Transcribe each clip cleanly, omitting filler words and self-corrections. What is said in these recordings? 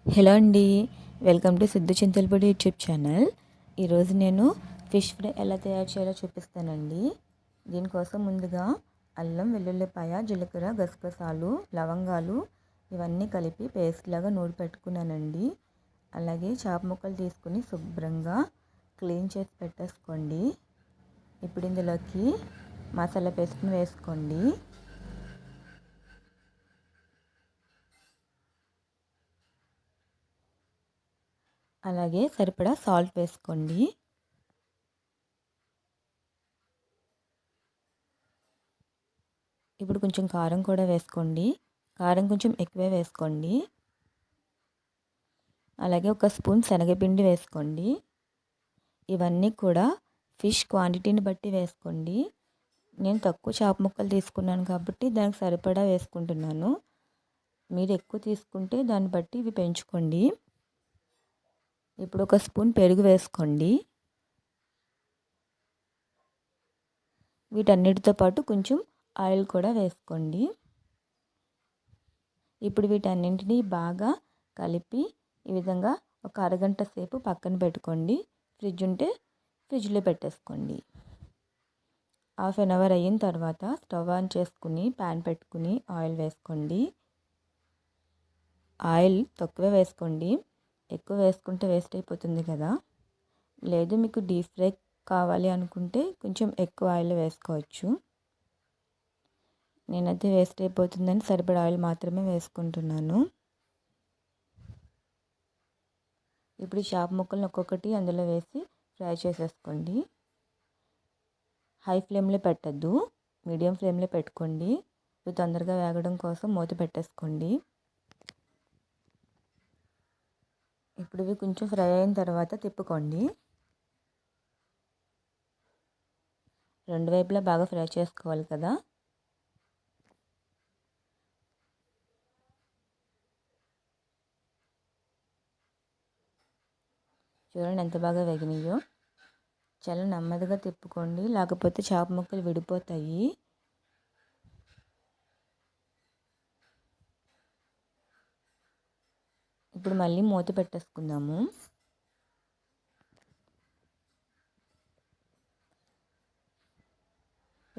Hello అండి, welcome to Siddhu Chintalapudi YouTube channel. ఈరోజు నేను ఫిష్ ఫ్రై ఎలా తయారు చేయాలో చూపిస్తానండి. దీనికోసం ముందుగా అల్లం, వెల్లుల్లిపాయ, జీలకర్ర, గసగసాలు, లవంగాలు ఇవన్నీ కలిపి పేస్ట్ లాగా నూరి పెట్టుకున్నానండి. అలాగే చేప ముక్కలు తీసుకుని శుభ్రంగా క్లీన్ చేసి పెట్టేసుకోండి. ఇప్పుడు ఇందులోకి మసాలా పేస్ట్ని వేసుకోండి. అలాగే సరిపడా సాల్ట్ వేసుకోండి. ఇప్పుడు కొంచెం కారం కూడా వేసుకోండి. కారం కొంచెం ఎక్కువే వేసుకోండి. అలాగే ఒక స్పూన్ శనగపిండి వేసుకోండి. ఇవన్నీ కూడా ఫిష్ క్వాంటిటీని బట్టి వేసుకోండి. నేను తక్కువ చేప ముక్కలు తీసుకున్నాను కాబట్టి దానికి సరిపడా వేసుకుంటున్నాను. మీరు ఎక్కువ తీసుకుంటే దాన్ని బట్టి ఇవి పెంచుకోండి. ఇప్పుడు ఒక స్పూన్ పెరుగు వేసుకోండి. వీటన్నిటితో పాటు కొంచెం ఆయిల్ కూడా వేసుకోండి. ఇప్పుడు వీటన్నింటినీ బాగా కలిపి ఈ విధంగా ఒక అరగంట సేపు పక్కన పెట్టుకోండి. ఫ్రిడ్జ్ ఉంటే ఫ్రిడ్జ్లో పెట్టేసుకోండి. హాఫ్ అన్ అవర్ అయిన తర్వాత స్టవ్ ఆన్ చేసుకుని ప్యాన్ పెట్టుకుని ఆయిల్ వేసుకోండి. ఆయిల్ తక్కువే వేసుకోండి, ఎక్కువ వేసుకుంటే వేస్ట్ అయిపోతుంది కదా. లేదు మీకు డీప్ ఫ్రై కావాలి అనుకుంటే కొంచెం ఎక్కువ ఆయిల్ వేసుకోవచ్చు. నేనైతే వేస్ట్ అయిపోతుందని సరిపడా ఆయిల్ మాత్రమే వేసుకుంటున్నాను. ఇప్పుడు చేప ముక్కలను ఒక్కొక్కటి అందులో వేసి ఫ్రై చేసేసుకోండి. హై ఫ్లేమ్లో పెట్టద్దు, మీడియం ఫ్లేమ్లో పెట్టుకోండి. ఇవి తొందరగా వేగడం కోసం మూత పెట్టేసుకోండి. ఇప్పుడు ఇవి కొంచెం ఫ్రై అయిన తర్వాత తిప్పుకోండి. రెండు వైపులా బాగా ఫ్రై చేసుకోవాలి కదా. చూడండి ఎంత బాగా వేగినాయో. చాలా నెమ్మదిగా తిప్పుకోండి, లేకపోతే చేప ముక్కలు విడిపోతాయి. ఇప్పుడు మళ్ళీ మూత పెట్టేసుకుందాము.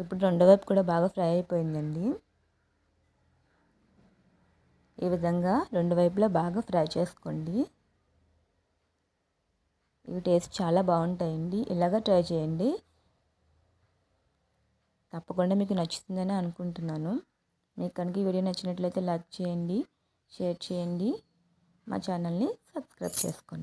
ఇప్పుడు రెండో వైపు కూడా బాగా ఫ్రై అయిపోయిందండి. ఈ విధంగా రెండు వైపులా బాగా ఫ్రై చేసుకోండి. ఇవి టేస్ట్ చాలా బాగుంటాయండి. ఇలాగ ట్రై చేయండి. తప్పకుండా మీకు నచ్చుతుందని అనుకుంటున్నాను. మీకు కనుక ఈ వీడియో నచ్చినట్లయితే లైక్ చేయండి, షేర్ చేయండి, మా ఛానల్ని సబ్స్క్రైబ్ చేసుకోండి.